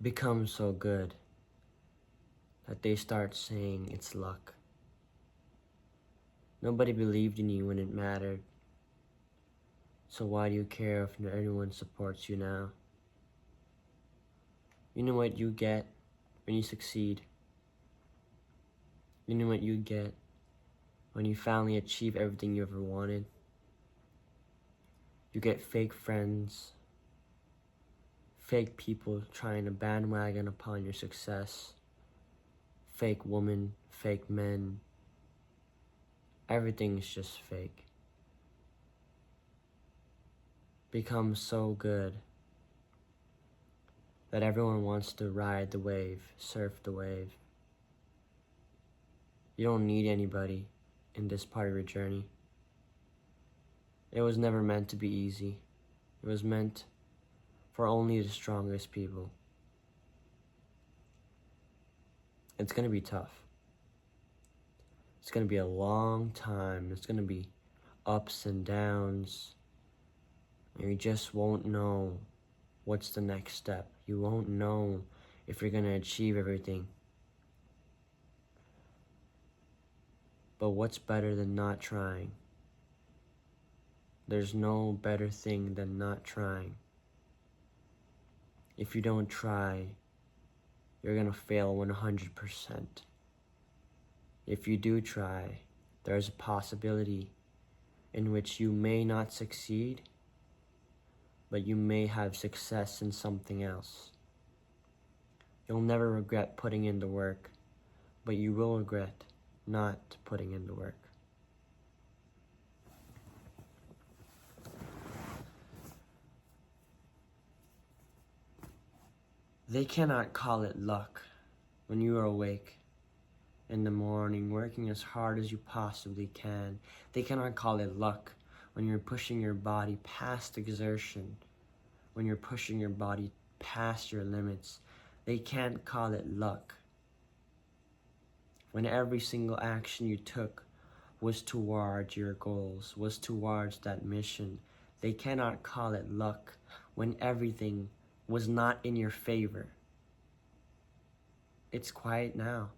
become so good that they start saying it's luck. Nobody believed in you when it mattered. So why do you care if everyone supports you now? You know what you get when you succeed? You know what you get when you finally achieve everything you ever wanted? You get fake friends, fake people trying to bandwagon upon your success, fake women, fake men. Everything's just fake. Become so good that everyone wants to ride the wave, surf the wave. You don't need anybody in this part of your journey. It was never meant to be easy. It was meant for only the strongest people. It's gonna be tough. It's gonna be a long time. It's gonna be ups and downs. And you just won't know what's the next step. You won't know if you're gonna achieve everything. But what's better than not trying? There's no better thing than not trying. If you don't try, you're gonna fail 100%. If you do try, there's a possibility in which you may not succeed, but you may have success in something else. You'll never regret putting in the work, but you will regret not putting in the work. They cannot call it luck when you are awake in the morning, working as hard as you possibly can. They cannot call it luck when you're pushing your body past exertion, when you're pushing your body past your limits. They can't call it luck when every single action you took was towards your goals, was towards that mission. They cannot call it luck when everything was not in your favor. It's quiet now.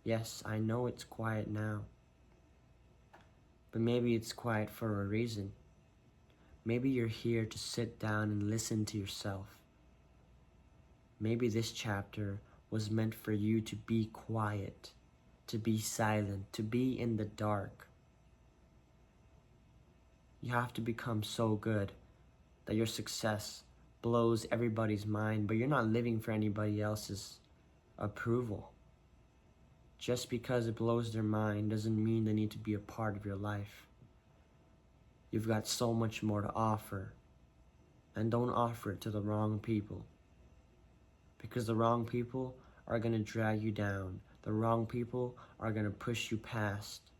Yes, I know it's quiet now. But maybe it's quiet for a reason. Maybe you're here to sit down and listen to yourself. Maybe this chapter was meant for you to be quiet, to be silent, to be in the dark. You have to become so good that your success blows everybody's mind, but you're not living for anybody else's approval. Just because it blows their mind doesn't mean they need to be a part of your life. You've got so much more to offer, and don't offer it to the wrong people, because the wrong people are going to drag you down. The wrong people are going to push you past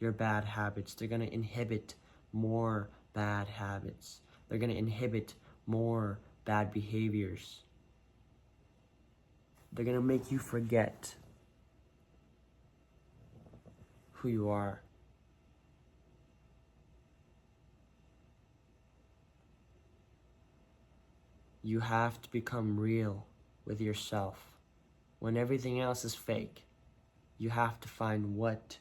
your bad habits. They're going to inhibit more bad habits. They're going to inhibit more bad behaviors. They're going to make you forget who you are. You have to become real with yourself. When everything else is fake, you have to find what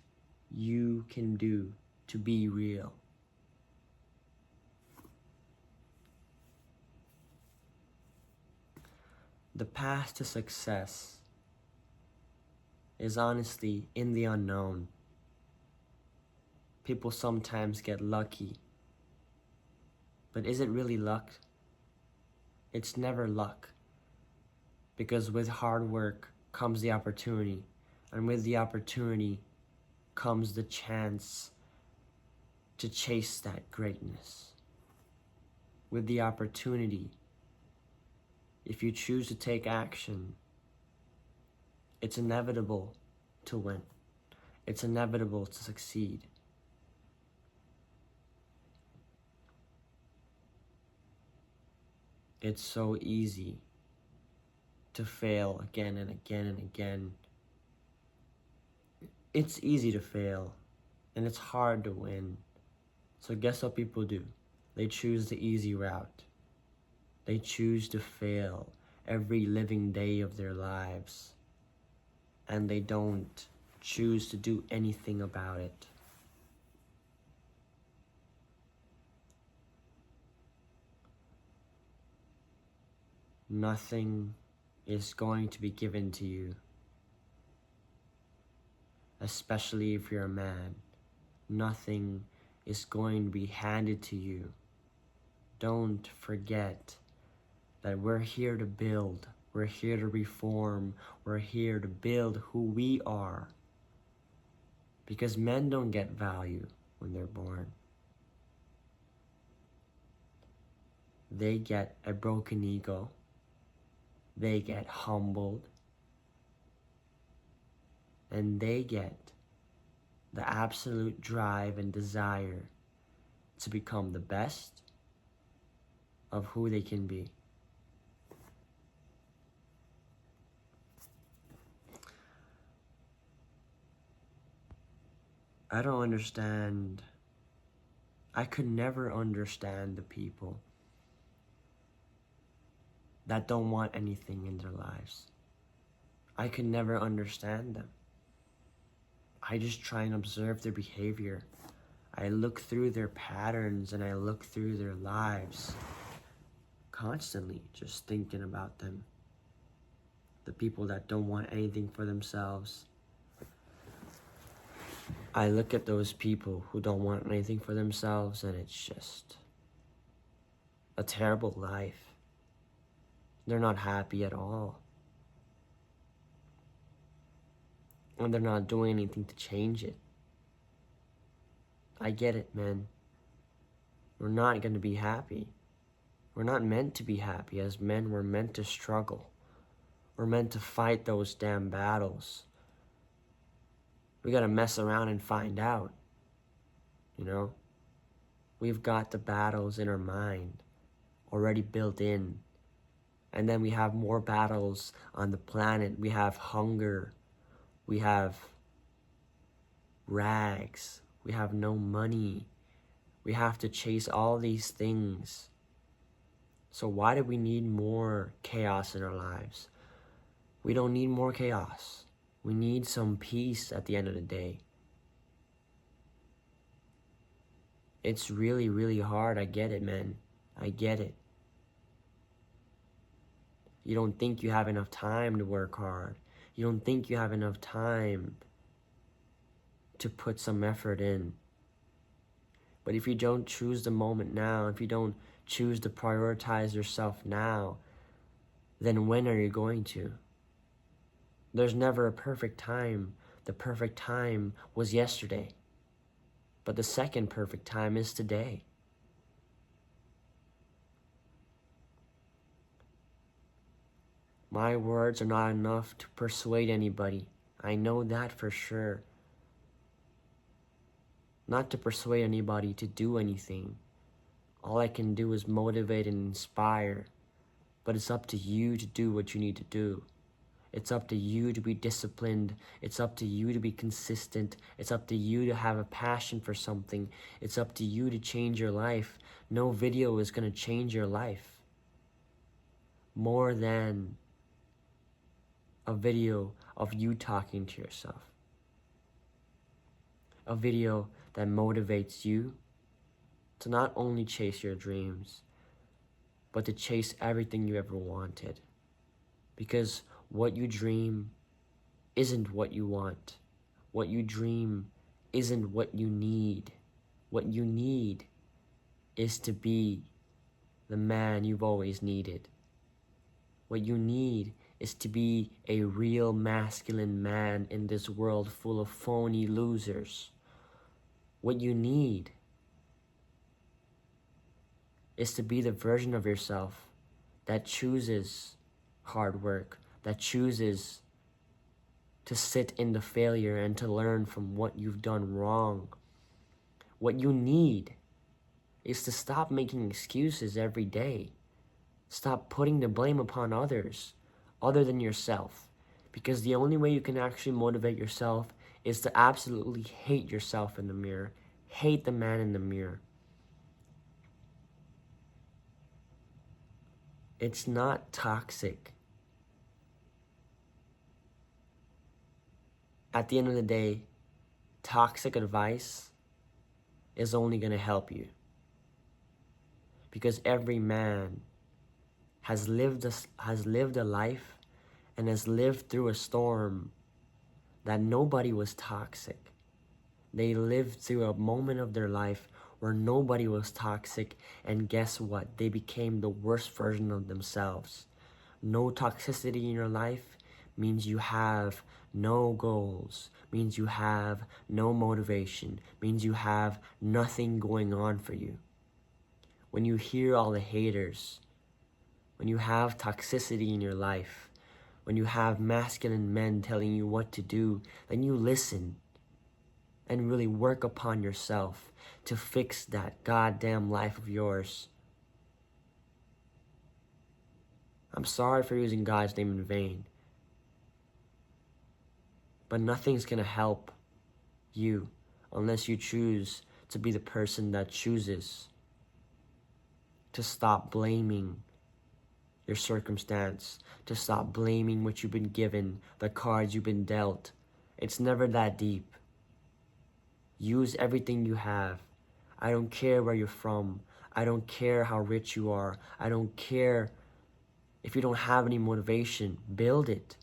you can do to be real. The path to success is honestly in the unknown. People sometimes get lucky, but is it really luck? It's never luck, because with hard work comes the opportunity, and with the opportunity comes the chance to chase that greatness. With the opportunity, if you choose to take action, it's inevitable to win. It's inevitable to succeed. It's so easy to fail again and again and again. It's easy to fail, and it's hard to win. So guess what people do? They choose the easy route. They choose to fail every living day of their lives, and they don't choose to do anything about it. Nothing is going to be given to you, especially if you're a man. Nothing is going to be handed to you. Don't forget that we're here to build. We're here to reform. We're here to build who we are. Because men don't get value when they're born. They get a broken ego. They get humbled. And they get the absolute drive and desire to become the best of who they can be. I don't understand. I could never understand the people that don't want anything in their lives. I could never understand them. I just try and observe their behavior. I look through their patterns and I look through their lives constantly, just thinking about them. The people that don't want anything for themselves. I look at those people who don't want anything for themselves, and it's just a terrible life. They're not happy at all. And they're not doing anything to change it. I get it, man. We're not going to be happy. We're not meant to be happy. As men, we're meant to struggle. We're meant to fight those damn battles. We gotta mess around and find out. You know? We've got the battles in our mind already built in. And then we have more battles on the planet. We have hunger. We have rags. We have no money. We have to chase all these things. So why do we need more chaos in our lives? We don't need more chaos. We need some peace at the end of the day. It's really, really hard. I get it, man. I get it. You don't think you have enough time to work hard. You don't think you have enough time to put some effort in. But if you don't choose the moment now, if you don't choose to prioritize yourself now, then when are you going to? There's never a perfect time. The perfect time was yesterday. But the second perfect time is today. My words are not enough to persuade anybody. I know that for sure. Not to persuade anybody to do anything. All I can do is motivate and inspire. But it's up to you to do what you need to do. It's up to you to be disciplined. It's up to you to be consistent. It's up to you to have a passion for something. It's up to you to change your life. No video is going to change your life more than a video of you talking to yourself. A video that motivates you to not only chase your dreams, but to chase everything you ever wanted. Because what you dream isn't what you want. What you dream isn't what you need. What you need is to be the man you've always needed. What you need is to be a real masculine man in this world full of phony losers. What you need is to be the version of yourself that chooses hard work, that chooses to sit in the failure and to learn from what you've done wrong. What you need is to stop making excuses every day. Stop putting the blame upon others other than yourself. Because the only way you can actually motivate yourself is to absolutely hate yourself in the mirror. Hate the man in the mirror. It's not toxic At the end of the day, toxic advice is only going to help you. Because every man has lived a life and has lived through a storm that nobody was toxic. They lived through a moment of their life where nobody was toxic, and guess what? They became the worst version of themselves. No toxicity in your life means you have no goals, means you have no motivation, means you have nothing going on for you. When you hear all the haters, when you have toxicity in your life, when you have masculine men telling you what to do, then you listen and really work upon yourself to fix that goddamn life of yours. I'm sorry for using God's name in vain, but nothing's gonna help you unless you choose to be the person that chooses to stop blaming your circumstance, to stop blaming what you've been given, the cards you've been dealt. It's never that deep. Use everything you have. I don't care where you're from. I don't care how rich you are. I don't care if you don't have any motivation. Build it.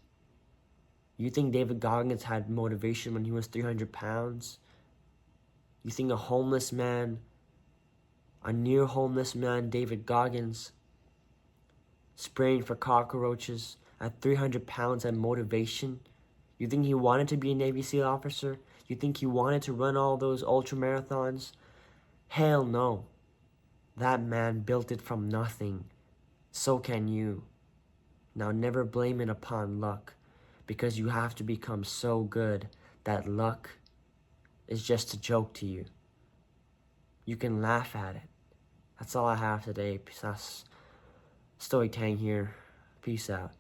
You think David Goggins had motivation when he was 300 pounds? You think a homeless man, a near homeless man, David Goggins, spraying for cockroaches at 300 pounds had motivation? You think he wanted to be a Navy SEAL officer? You think he wanted to run all those ultra marathons? Hell no. That man built it from nothing. So can you. Now never blame it upon luck, because you have to become so good that luck is just a joke to you. You can laugh at it. That's all I have today. Stoic Tang here. Peace out.